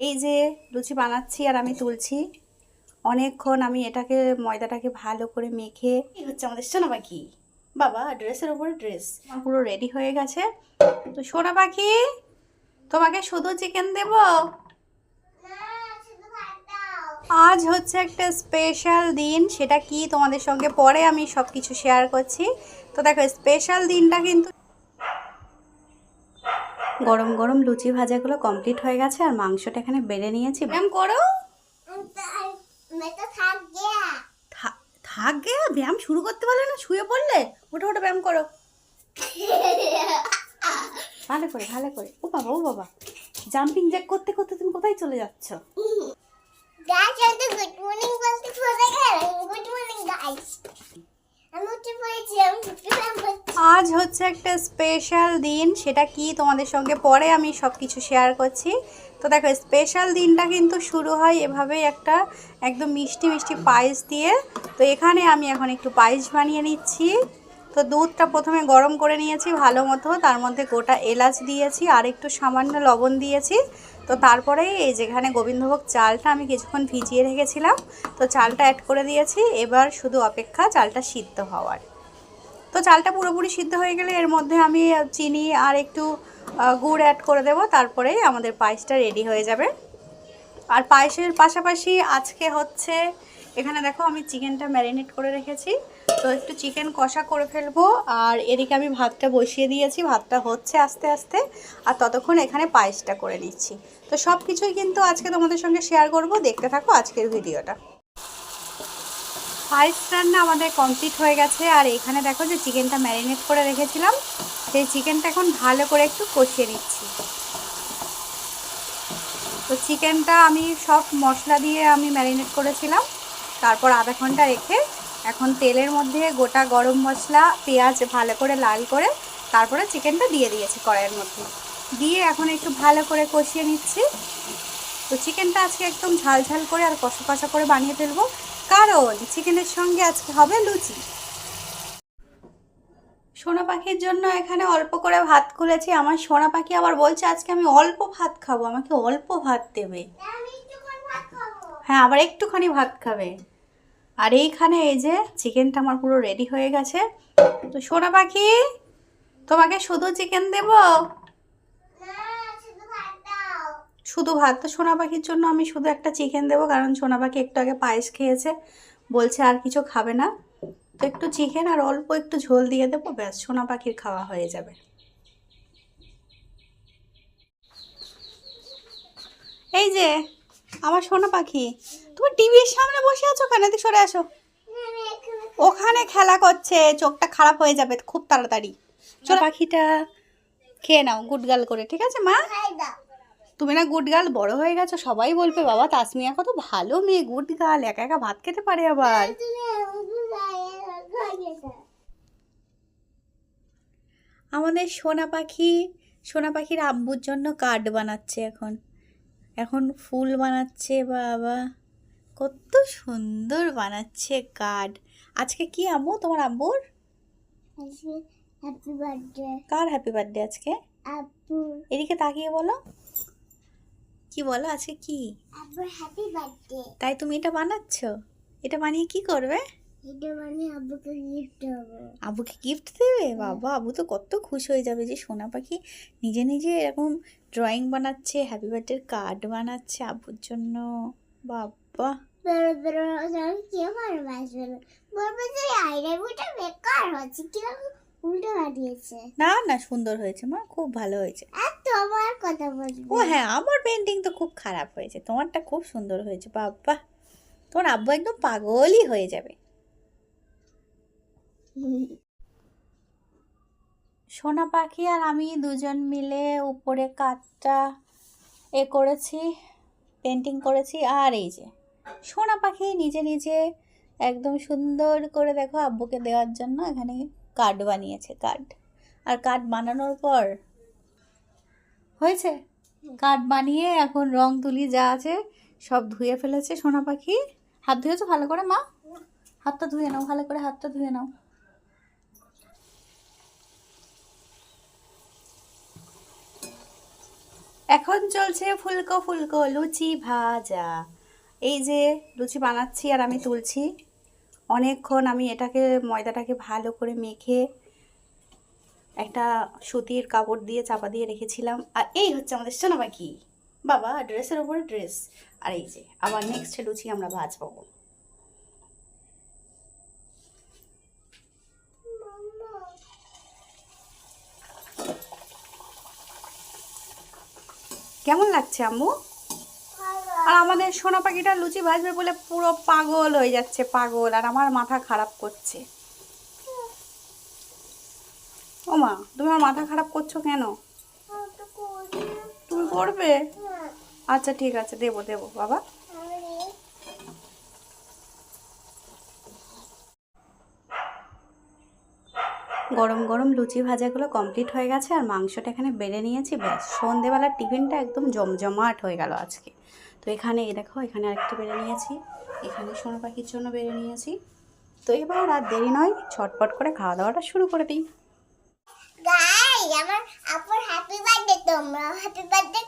এই যে লুচি বানাচ্ছি আর আমি তুলছি অনেকক্ষণ। আমি এটাকে ময়দাটাকে ভালো করে মেখে এই হচ্ছে আমাদের সোনা পাখি। বাবা ড্রেসের উপরে ড্রেস আমার পুরো রেডি হয়ে গেছে। তো সোনা পাখি তোমাকে শুধু চিকেন দেব? আজ হচ্ছে একটা স্পেশাল দিন, সেটা কি তোমাদের সঙ্গে পরে আমি সব কিছু শেয়ার করছি। তো দেখো স্পেশাল দিনটা কিন্তু গরম গরম লুচি ভাজাগুলো কমপ্লিট হয়ে গেছে আর মাংসটা এখানে বেড়ে নিয়েছি। ব্যায়াম করো, থাক গে, ব্যায়াম শুরু করতে পারলে না, শুয়ে পড়লে। ওটা ওটা ব্যায়াম করো ভালো করে ভালো করে। ও বাবা ও বাবা, জাম্পিং জ্যাক করতে করতে তুমি কোথায় চলে যাচ্ছ? গুড মর্নিং বলতে ভুলে গেলাম। গুড মর্নিং গাইস, আমি উঠে পড়েছি। আজ হচ্ছে একটা স্পেশাল দিন, সেটা কি তোমাদের সঙ্গে পরে আমি সব কিছু শেয়ার করছি। তো দেখো স্পেশাল দিনটা কিন্তু শুরু হয় এভাবেই একটা একদম মিষ্টি মিষ্টি পায়েস দিয়ে। তো এখানে আমি এখন একটু পায়েস বানিয়ে নিচ্ছি। তো দুধটা প্রথমে গরম করে নিয়েছি ভালো মতো, তার মধ্যে গোটা এলাচ দিয়েছি আর একটু সামান্য লবণ দিয়েছি। তো তারপরে এই যেখানে গোবিন্দভোগ চালটা আমি কিছুক্ষণ ভিজিয়ে রেখেছিলাম, তো চালটা অ্যাড করে দিয়েছি। এবার শুধু অপেক্ষা চালটা সিদ্ধ হওয়ার। তো চালটা পুরোপুরি সিদ্ধ হয়ে গেলে এর মধ্যে আমি চিনি আর একটু গুড় অ্যাড করে দেব, তারপরেই আমাদের পায়েসটা রেডি হয়ে যাবে। আর পায়েসের পাশাপাশি আজকে হচ্ছে এখানে দেখো আমি চিকেনটা ম্যারিনেট করে রেখেছি, তো একটু চিকেন কষা করে ফেলবো। আর এদিকে আমি ভাতটা বসিয়ে দিয়েছি, ভাতটা হচ্ছে আস্তে আস্তে, আর ততক্ষণ এখানে পায়েসটা করে নিচ্ছি। তো সব কিছুই কিন্তু আজকে তোমাদের সঙ্গে শেয়ার করব, দেখতে থাকো আজকের ভিডিওটা। পায়েস রান্না আমাদের কমপ্লিট হয়ে গেছে আর এখানে দেখো যে চিকেনটা ম্যারিনেট করে রেখেছিলাম, সেই চিকেনটা এখন ভালো করে একটু কষিয়ে নিচ্ছি। তো চিকেনটা আমি সব মশলা দিয়ে আমি ম্যারিনেট করেছিলাম, তারপর আধা ঘন্টা রেখে এখন তেলের মধ্যে গোটা গরম মশলা পেঁয়াজ ভালো করে লাল করে তারপরে চিকেনটা দিয়ে দিয়েছি কড়াইয়ের মধ্যে, দিয়ে এখন একটু ভালো করে কষিয়ে নিচ্ছি। তো চিকেনটা আজকে একদম ঝাল ঝাল করে আর কষা কষা করে বানিয়ে ফেলবো, কারণ চিকেনের সঙ্গে আজকে হবে লুচি। সোনা পাখির জন্য এখানে অল্প করে ভাত খুলেছি। আমার সোনা পাখি আবার বলছে আজকে আমি অল্প ভাত খাবো, আমাকে অল্প ভাত দেবে। হ্যাঁ আবার একটুখানি ভাত খাবে। আর এইখানে এই যে চিকেনটা আমার পুরো রেডি হয়ে গেছে। তো সোনা পাখি তোমাকে শুধু চিকেন দেব? শুধু ভাত? তো সোনা পাখির জন্য আমি শুধু একটা চিকেন দেবো, কারণ সোনা পাখি একটু আগে পায়েস খেয়েছে, বলছে আর কিছু খাবে না। তো একটু চিকেন আর অল্প একটু ঝোল দিয়ে দেবো, ব্যাস সোনা পাখির খাওয়া হয়ে যাবে। এই যে আমার সোনা পাখি, তুমি টিভির সামনে বসে আছো কেন? এদিকে সরে আসো, ওখানে খেলা করছে, চোখটা খারাপ হয়ে যাবে খুব তাড়াতাড়ি। চলো পাখিটা খেয়ে নাও গুড গার্ল করে, ঠিক আছে মা? তুমি না গুড গার্ল, বড় হয়ে গেছো, সবাই বলবে বাবা তাসমিয়া কত ভালো মেয়ে, গুড গার্ল, একা একা ভাত খেতে পারে আবার। আমাদের সোনা পাখির আব্বুর জন্য কার্ড বানাচ্ছে এখন, এখন ফুল বানাচ্ছে। বাবা কত সুন্দর বানাচ্ছে কার্ড। আজকে কি আম্মু তোমার আব্বুর? Happy birthday. কার হ্যাপি বার্থডে আজকে? আব্বু। এদিকে তাকিয়ে বলো, কি বলো আজকে কি? আব্বুর হ্যাপি বার্থডে। তাই তুমি এটা বানাচ্ছ? এটা বানিয়ে কি করবে? এটা বানিয়ে আব্বুকে গিফট দেবো। আব্বুকে গিফট দেবে? বাবা আব্বু তো কত খুশি হয়ে যাবে যে সোনা পাখি নিজে নিজে এরকম ড্রয়িং বানাচ্ছে, হ্যাপি বার্থডের কার্ড বানাচ্ছে আব্বুর জন্য। বাবা কে ভালোবাসবে? বলবে যে আইডাইটা বেকার হচ্ছে, কিরকম উল্টো বানিয়েছে। না না সুন্দর হয়েছে মা, খুব ভালো হয়েছে। আর তোমার কথা বলবো? ও হ্যাঁ আমার পেন্টিং তো খুব খারাপ হয়েছে, তোমারটা খুব সুন্দর হয়েছে। বাবা তোমার আব্বু একদম পাগলই হয়ে যাবে। সোনা পাখি আর আমি দুজন মিলে উপরে কাঠটা করেছি, পেন্টিং করেছি। আর এই যে সোনা পাখি নিজে নিজে একদম সুন্দর করে দেখো আব্বুকে দেওয়ার জন্য এখানে কার্ড বানিয়েছে, কার্ড। আর কার্ড বানানোর পর হয়েছে, কার্ড বানিয়ে এখন রং তুলি যা আছে সব ধুয়ে ফেলেছে সোনা পাখি। হাত ধুয়েছো ভালো করে মা? হাতটা ধুয়ে নাও, ভালো করে হাতটা ধুয়ে নাও। এখন চলছে ফুলকো ফুলকো লুচি ভাজা। এই যে লুচি বানাচ্ছি আর আমি তুলছি। অনেকক্ষণ আমি এটাকে ময়দাটাকে ভালো করে মেখে একটা সুতির কাপড় দিয়ে চাপা দিয়ে রেখেছিলাম। আর এই হচ্ছে আমাদের সোনা পাখি, বাবা ড্রেসের উপরে ড্রেস। আর এই যে আবার নেক্সট লুচি আমরা ভাজবো। কেমন লাগছে আম্মু? আর আমাদের সোনা পাখিটা লুচি ভাজবে বলে পুরো পাগল হয়ে যাচ্ছে, পাগল, আর আমার মাথা খারাপ করছে। ও মা, তুমি আমার মাথা খারাপ করছো কেন? তুমি করবে? আচ্ছা ঠিক আছে, দেবো দেবো বাবা। গরম গরম লুচি ভাজাগুলো কমপ্লিট হয়ে গেছে আর মাংসটা এখানে বেড়ে নিয়েছি, ব্যাস সন্ধেবেলার টিফিনটা একদম জমজমাট হয়ে গেল আজকে। তো এখানে এই দেখো, এখানে আরেকটা বেড়ে নিয়েছি, এখানে সোনা পাখির জন্য বেড়ে নিয়েছি। তো এবার আর দেরি নয়, ছটপট করে খাওয়া দাওয়াটা শুরু করে দিই। গাইস, আমার আপুর হ্যাপি বার্থডে, তোমরা হ্যাপি বার্থডে